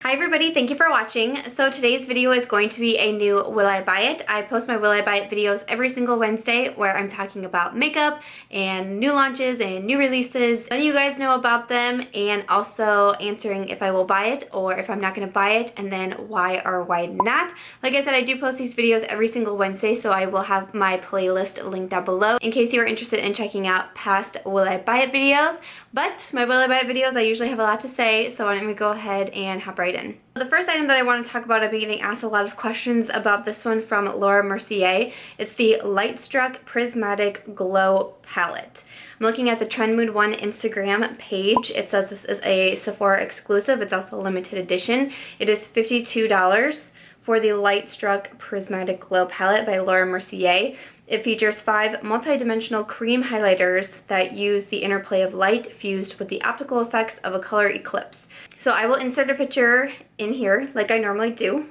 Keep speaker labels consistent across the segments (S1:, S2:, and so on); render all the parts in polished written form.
S1: Hi everybody, thank you for watching. So today's video is going to be a new Will I Buy It. I post my Will I Buy It videos every single Wednesday where I'm talking about makeup and new launches and new releases, letting you guys know about them and also answering if I will buy it or if I'm not going to buy it and then why or why not. Like I said, I do post these videos every single Wednesday, so I will have my playlist linked down below in case you are interested in checking out past Will I Buy It videos. But my Will I Buy It videos, I usually have a lot to say, so why don't we go ahead and hop right in. The first item that I want to talk about, I've been getting asked a lot of questions about this one from Laura Mercier. It's the Lightstruck Prismatic Glow Palette. I'm looking at the Trend Mood 1 Instagram page. It says this is a Sephora exclusive. It's also a limited edition. It is $52 for the Lightstruck Prismatic Glow Palette by Laura Mercier. It features 5 multi-dimensional cream highlighters that use the interplay of light fused with the optical effects of a color eclipse. So I will insert a picture in here like I normally do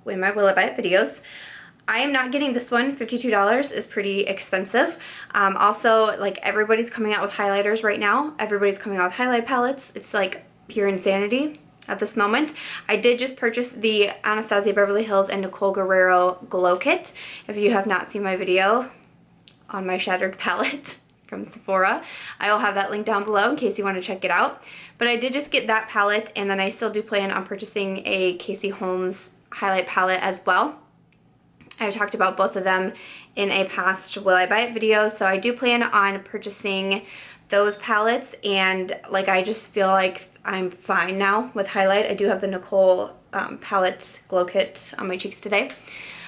S1: in my Will I Buy It videos. I am not getting this one. $52 is pretty expensive. Also, like, everybody's coming out with highlighters right now. Everybody's coming out with highlight palettes. It's like pure insanity at this moment. I did just purchase the Anastasia Beverly Hills and Nicole Guerrero Glow Kit. If you have not seen my video on my Shattered palette from Sephora, I will have that link down below in case you want to check it out. But I did just get that palette, and then I still do plan on purchasing a Casey Holmes highlight palette as well. I've talked about both of them in a past Will I Buy It video, so I do plan on purchasing those palettes, and like, I just feel like I'm fine now with highlight. I do have the Nicole palette glow kit on my cheeks today,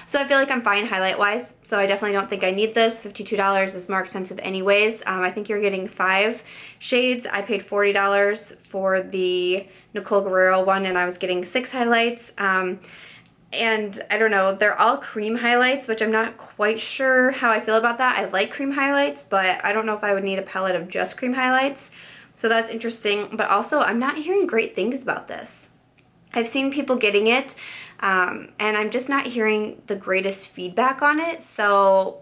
S1: so I feel like I'm fine highlight wise, so I definitely don't think I need this. $52 is more expensive anyways. I think you're getting 5 shades. I paid $40 for the Nicole Guerrero one, and I was getting 6 highlights. And I don't know, they're all cream highlights, which I'm not quite sure how I feel about that. I like cream highlights, but I don't know if I would need a palette of just cream highlights. So that's interesting, but also I'm not hearing great things about this. I've seen people getting it, and I'm just not hearing the greatest feedback on it, so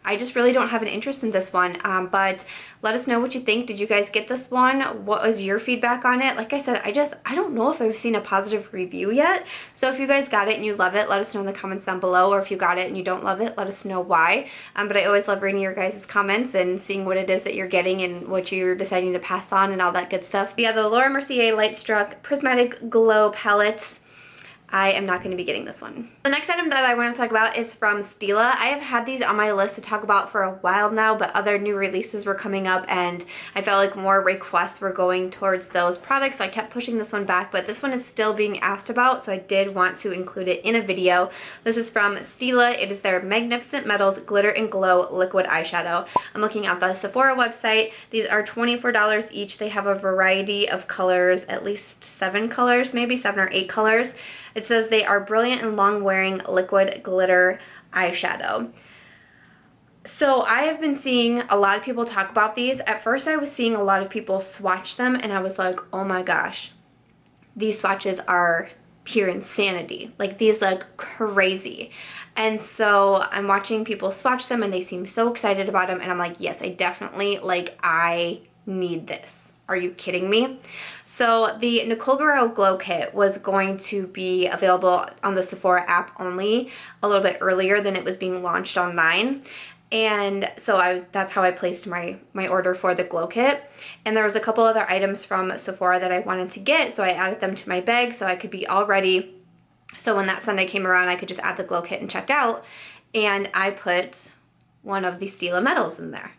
S1: I just really don't have an interest in this one. But let us know what you think. Did you guys get this one? What was your feedback on it? Like I said, I don't know if I've seen a positive review yet. So if you guys got it and you love it, let us know in the comments down below. Or if you got it and you don't love it, let us know why. But I always love reading your guys' comments and seeing what it is that you're getting and what you're deciding to pass on and all that good stuff. But yeah, the Laura Mercier Lightstruck Prismatic Glow Palette, I am not going to be getting this one. The next item that I want to talk about is from Stila. I have had these on my list to talk about for a while now, but other new releases were coming up and I felt like more requests were going towards those products. So I kept pushing this one back, but this one is still being asked about, so I did want to include it in a video. This is from Stila. It is their Magnificent Metals Glitter and Glow Liquid Eyeshadow. I'm looking at the Sephora website. These are $24 each. They have a variety of colors, at least 7 colors, maybe 7 or 8 colors. It says they are brilliant and long-wearing liquid glitter eyeshadow. So I have been seeing a lot of people talk about these. At first I was seeing a lot of people swatch them and I was like, oh my gosh, these swatches are pure insanity. Like, these look crazy. And so I'm watching people swatch them and they seem so excited about them, and I'm like, yes, I definitely, like, I need this. Are you kidding me? So the Nicole Guerrero Glow Kit was going to be available on the Sephora app only a little bit earlier than it was being launched online. And so that's how I placed my order for the Glow Kit. And there was a couple other items from Sephora that I wanted to get, so I added them to my bag so I could be all ready. So when that Sunday came around, I could just add the Glow Kit and check out. And I put one of the Stila metals in there.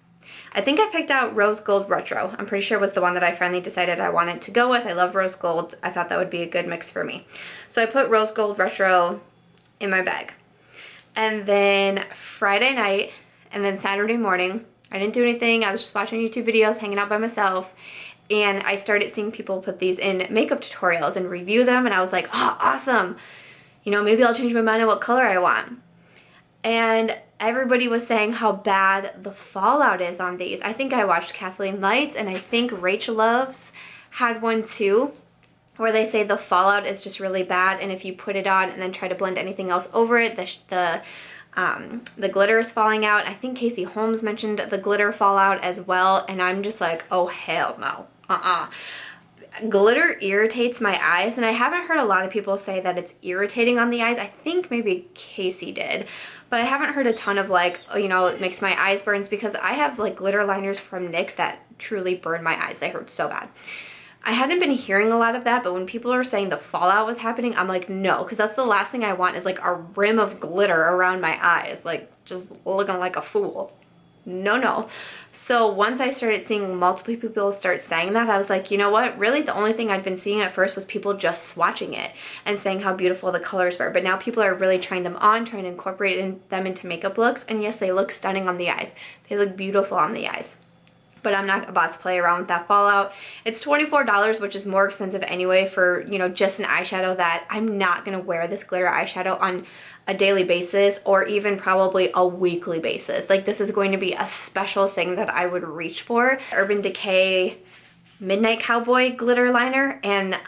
S1: I think I picked out Rose Gold Retro. I'm pretty sure it was the one that I finally decided I wanted to go with. I love Rose Gold. I thought that would be a good mix for me. So I put Rose Gold Retro in my bag. And then Friday night and then Saturday morning, I didn't do anything. I was just watching YouTube videos, hanging out by myself. And I started seeing people put these in makeup tutorials and review them. And I was like, oh, awesome. You know, maybe I'll change my mind on what color I want. And everybody was saying how bad the fallout is on these. I think I watched Kathleen Lights, and I think Rachel Loves had one too, where they say the fallout is just really bad, and if you put it on and then try to blend anything else over it, the glitter is falling out. I think Casey Holmes mentioned the glitter fallout as well, and I'm just like, oh hell no, glitter irritates my eyes, and I haven't heard a lot of people say that it's irritating on the eyes. I think maybe Casey did, but I haven't heard a ton of like, you know, it makes my eyes burns, because I have like glitter liners from NYX that truly burn my eyes. They hurt so bad. I hadn't been hearing a lot of that, but when people were saying the fallout was happening, I'm like, no, because that's the last thing I want, is like a rim of glitter around my eyes, like just looking like a fool. No. So once I started seeing multiple people start saying that, I was like, you know what, really the only thing I'd been seeing at first was people just swatching it and saying how beautiful the colors were, but now people are really trying them on, trying to incorporate them into makeup looks, and yes, they look stunning on the eyes. They look beautiful on the eyes. But I'm not about to play around with that fallout. It's $24, which is more expensive anyway for, you know, just an eyeshadow that I'm not gonna wear this glitter eyeshadow on a daily basis, or even probably a weekly basis. Like, this is going to be a special thing that I would reach for. Urban Decay Midnight Cowboy glitter liner, and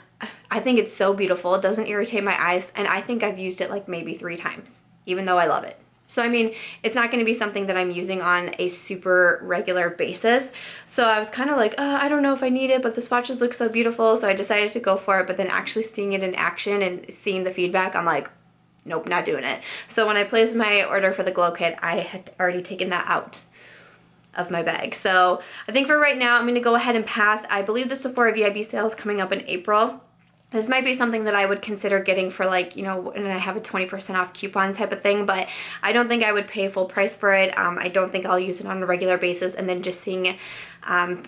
S1: I think it's so beautiful. It doesn't irritate my eyes, and I think I've used it like maybe 3 times, even though I love it. So I mean, it's not going to be something that I'm using on a super regular basis. So I was kind of like, I don't know if I need it, but the swatches look so beautiful, so I decided to go for it. But then actually seeing it in action and seeing the feedback, I'm like, nope, not doing it. So when I placed my order for the glow kit, I had already taken that out of my bag. So I think for right now, I'm going to go ahead and pass. I believe the Sephora VIB sale is coming up in April. This might be something that I would consider getting for, like, you know, and I have a 20% off coupon type of thing, but I don't think I would pay full price for it. I don't think I'll use it on a regular basis, and then just seeing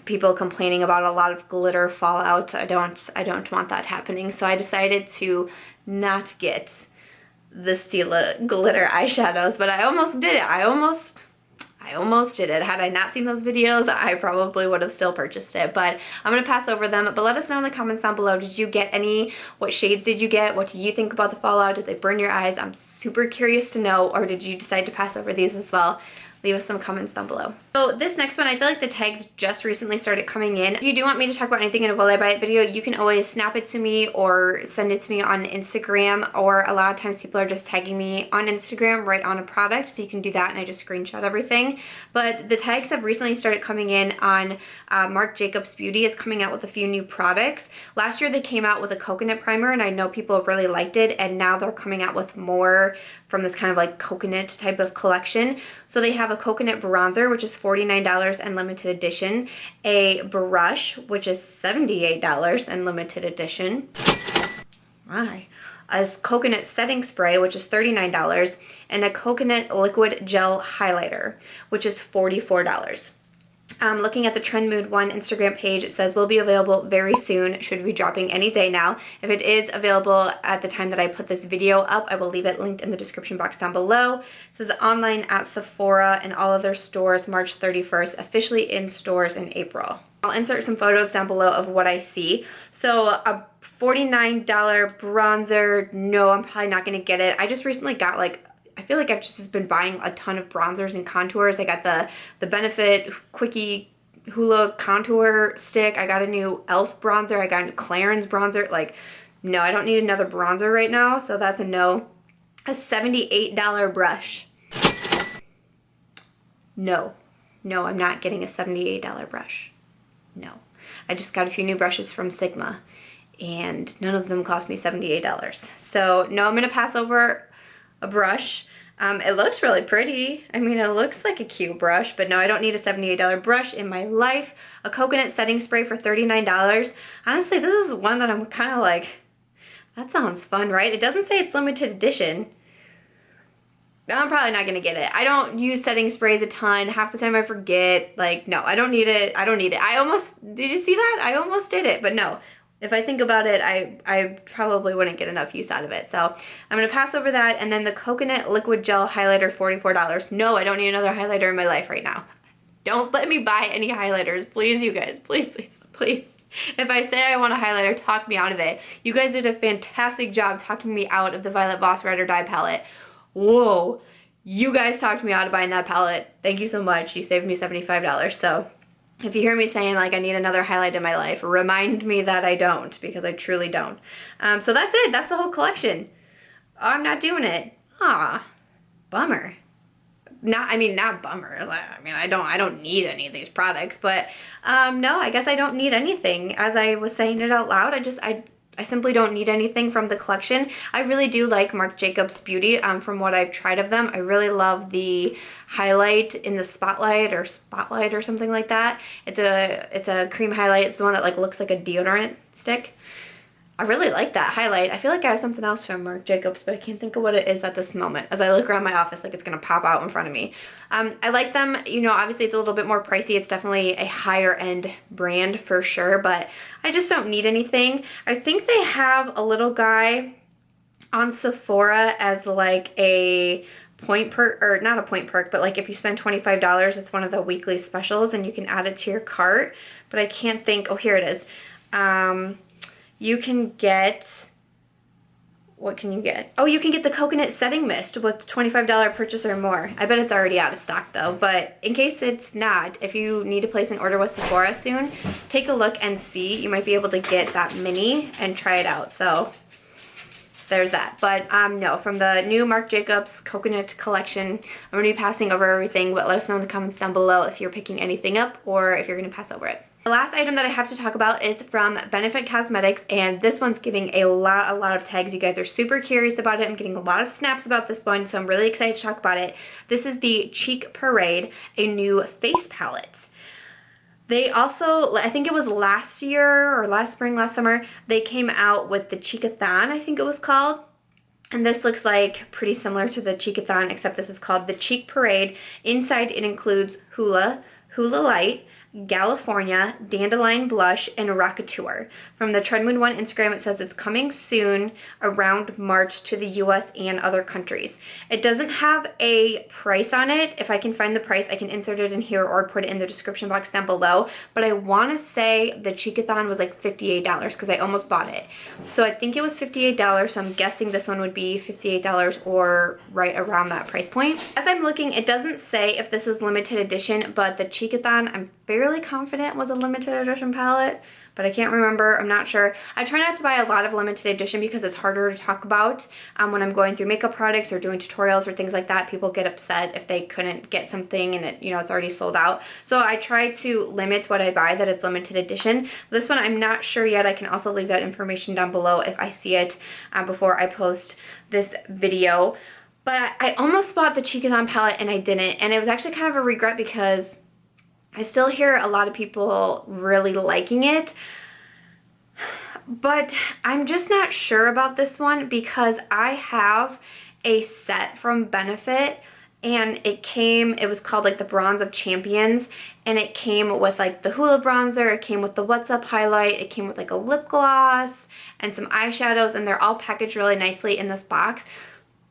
S1: people complaining about a lot of glitter fallout, I don't want that happening. So I decided to not get the Stila glitter eyeshadows, but I almost did it. I almost did it. Had I not seen those videos, I probably would have still purchased it, but I'm gonna pass over them. But let us know in the comments down below, did you get any? What shades did you get? What do you think about the fallout? Did they burn your eyes? I'm super curious to know, or did you decide to pass over these as well? Leave us some comments down below. So this next one, I feel like the tags just recently started coming in. If you do want me to talk about anything in a Will I Buy It video, you can always snap it to me or send it to me on Instagram, or a lot of times people are just tagging me on Instagram right on a product, so you can do that and I just screenshot everything. But the tags have recently started coming in on Marc Jacobs Beauty is coming out with a few new products. Last year they came out with a coconut primer, and I know people really liked it, and now they're coming out with more from this kind of like coconut type of collection. So they have a coconut bronzer, which is $49 and limited edition, a brush, which is $78 and limited edition, a coconut setting spray, which is $39, and a coconut liquid gel highlighter, which is $44. Looking at the Trend Mood 1 Instagram page, it says will be available very soon, should be dropping any day now. If it is available at the time that I put this video up, I will leave it linked in the description box down below. It says online at Sephora and all other stores March 31st, officially in stores in April. I'll insert some photos down below of what I see. So a $49 bronzer, no, I'm probably not going to get it. I just recently got, like, I feel like I've just been buying a ton of bronzers and contours. I got the Benefit Quickie Hula contour stick. I got a new e.l.f. bronzer. I got a new Clarins bronzer. Like, no, I don't need another bronzer right now, so that's a no. A $78 brush. No, I'm not getting a $78 brush. No. I just got a few new brushes from Sigma, and none of them cost me $78. So, no, I'm going to pass over a brush. It looks really pretty. I mean, it looks like a cute brush, but no, I don't need a $78 brush in my life. A coconut setting spray for $39. Honestly, this is one that I'm kind of like, that sounds fun, right? It doesn't say it's limited edition. I'm probably not gonna get it. I don't use setting sprays a ton. Half the time I forget. Like, no, I don't need it. I don't need it. Did you see that? I almost did it, but no. If I think about it, I probably wouldn't get enough use out of it. So I'm going to pass over that. And then the coconut liquid gel highlighter, $44. No, I don't need another highlighter in my life right now. Don't let me buy any highlighters. Please, you guys. Please, please, please. If I say I want a highlighter, talk me out of it. You guys did a fantastic job talking me out of the Violet Voss Ride or Die palette. Whoa. You guys talked me out of buying that palette. Thank you so much. You saved me $75. So if you hear me saying like I need another highlight in my life, remind me that I don't, because I truly don't. So that's it. That's the whole collection. I'm not doing it. Ah, bummer. not bummer. I mean, I don't need any of these products, but no, I guess I don't need anything. As I was saying it out loud, I simply don't need anything from the collection. I really do like Marc Jacobs Beauty from what I've tried of them. I really love the highlight in the spotlight or something like that. It's a cream highlight. It's the one that like looks like a deodorant stick. I really like that highlight. I feel like I have something else from Marc Jacobs, but I can't think of what it is at this moment. As I look around my office, like it's gonna pop out in front of me. I like them. You know, obviously it's a little bit more pricey. It's definitely a higher end brand for sure, but I just don't need anything. I think they have a little guy on Sephora as like a point perk, or not a point perk, but like if you spend $25, it's one of the weekly specials and you can add it to your cart. But I can't think, oh, here it is. You can get, what can you get? Oh, you can get the coconut setting mist with $25 purchase or more. I bet it's already out of stock though, but in case it's not, if you need to place an order with Sephora soon, take a look and see. You might be able to get that mini and try it out. So there's that. But no, from the new Marc Jacobs Coconut Collection, I'm going to be passing over everything, but let us know in the comments down below if you're picking anything up or if you're going to pass over it. The last item that I have to talk about is from Benefit Cosmetics, and this one's getting a lot of tags. You guys are super curious about it. I'm getting a lot of snaps about this one, so I'm really excited to talk about it. This is the Cheek Parade, a new face palette. They also, I think it was last year or last spring, last summer, they came out with the Cheekathon, I think it was called. And this looks like pretty similar to the Cheekathon, except this is called the Cheek Parade. Inside it includes Hoola Light, California, Dandelion Blush, and Rockateur. From the Treadmoon One Instagram, it says it's coming soon around March to the US and other countries. It doesn't have a price on it. If I can find the price, I can insert it in here or put it in the description box down below. But I want to say the Cheekathon was like $58 because I almost bought it. So I think it was $58, so I'm guessing this one would be $58 or right around that price point. As I'm looking, it doesn't say if this is limited edition, but the Cheekathon, I'm fairly confident was a limited edition palette, but I can't remember. I'm not sure. I try not to buy a lot of limited edition because it's harder to talk about when I'm going through makeup products or doing tutorials or things like that. People get upset if they couldn't get something and it's already sold out. So I try to limit what I buy that it's limited edition. This one I'm not sure yet. I can also leave that information down below if I see it before I post this video. But I almost bought the Cheekathon palette and I didn't, and it was actually kind of a regret because I still hear a lot of people really liking it, but I'm just not sure about this one because I have a set from Benefit and it was called like the Bronze of Champions, and it came with like the Hoola bronzer, it came with the What's Up highlight, it came with like a lip gloss and some eyeshadows, and they're all packaged really nicely in this box.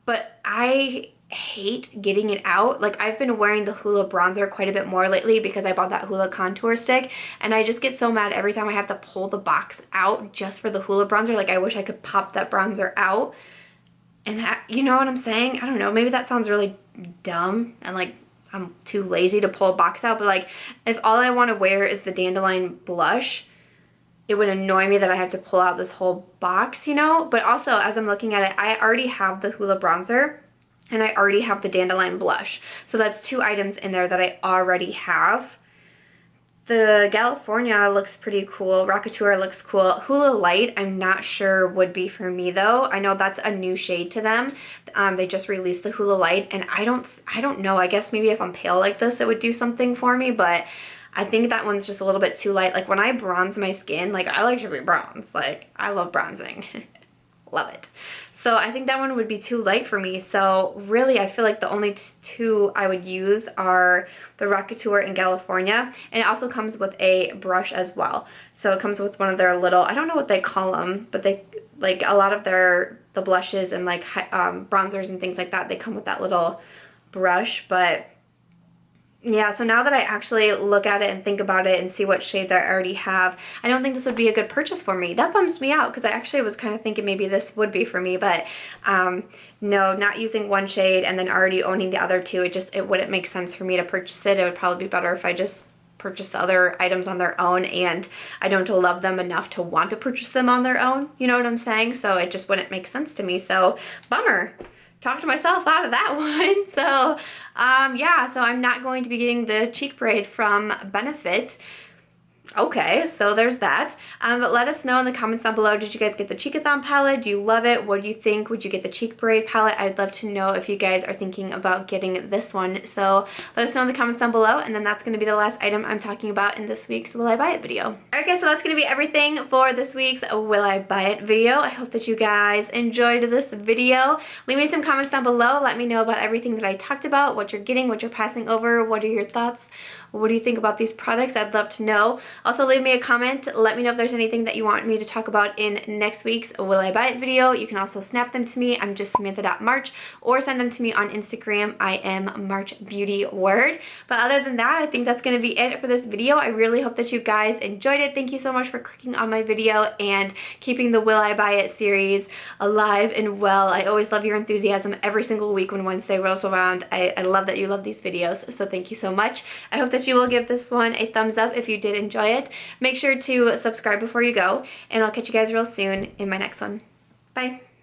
S1: But I hate getting it out. Like, I've been wearing the Hoola bronzer quite a bit more lately because I bought that Hoola contour stick, and I just get so mad every time I have to pull the box out just for the Hoola bronzer. Like, I wish I could pop that bronzer out and you know what I'm saying? I don't know, maybe that sounds really dumb and like I'm too lazy to pull a box out, but like if all I want to wear is the Dandelion blush, it would annoy me that I have to pull out this whole box, But also, as I'm looking at it, I already have the Hoola bronzer and I already have the Dandelion blush. So that's 2 items in there that I already have. The California looks pretty cool. Rockateur looks cool. Hoola Light, I'm not sure would be for me though. I know that's a new shade to them. They just released the Hoola Light, and I don't know. I guess maybe if I'm pale like this, it would do something for me, but I think that one's just a little bit too light. Like, when I bronze my skin, like, I like to be bronzed. Like, I love bronzing. Love it. So I think that one would be too light for me. So really, I feel like the only 2 I would use are the Rockateur and California. And it also comes with a brush as well. So it comes with one of their little, I don't know what they call them, but they, like, a lot of the blushes and like bronzers and things like that, they come with that little brush. But yeah, so now that I actually look at it and think about it and see what shades I already have, I don't think this would be a good purchase for me. That bums me out because I actually was kind of thinking maybe this would be for me, but no, not using one shade and then already owning the other 2, it wouldn't make sense for me to purchase it. It would probably be better if I just purchased the other items on their own, and I don't love them enough to want to purchase them on their own, you know what I'm saying? So it just wouldn't make sense to me, so bummer. talked myself out of that one. So yeah, so I'm not going to be getting the cheek braid from Benefit. Okay, so there's that. But let us know in the comments down below, did you guys get the Cheekathon palette? Do you love it? What do you think? Would you get the cheek braid palette? I'd love to know if you guys are thinking about getting this one. So let us know in the comments down below, and then that's going to be the last item I'm talking about in this week's Will I Buy It video. Alright guys, so that's going to be everything for this week's Will I Buy It video. I hope that you guys enjoyed this video. Leave me some comments down below. Let me know about everything that I talked about, what you're getting, what you're passing over, what are your thoughts? What do you think about these products? I'd love to know. Also, leave me a comment. Let me know if there's anything that you want me to talk about in next week's Will I Buy It video. You can also snap them to me. I'm just Samantha.March, or send them to me on Instagram. I am March Beauty Word. But other than that, I think that's going to be it for this video. I really hope that you guys enjoyed it. Thank you so much for clicking on my video and keeping the Will I Buy It series alive and well. I always love your enthusiasm every single week when Wednesday rolls around. I love that you love these videos, so thank you so much. I hope that you will give this one a thumbs up if you did enjoy it. Make sure to subscribe before you go, and I'll catch you guys real soon in my next one. Bye!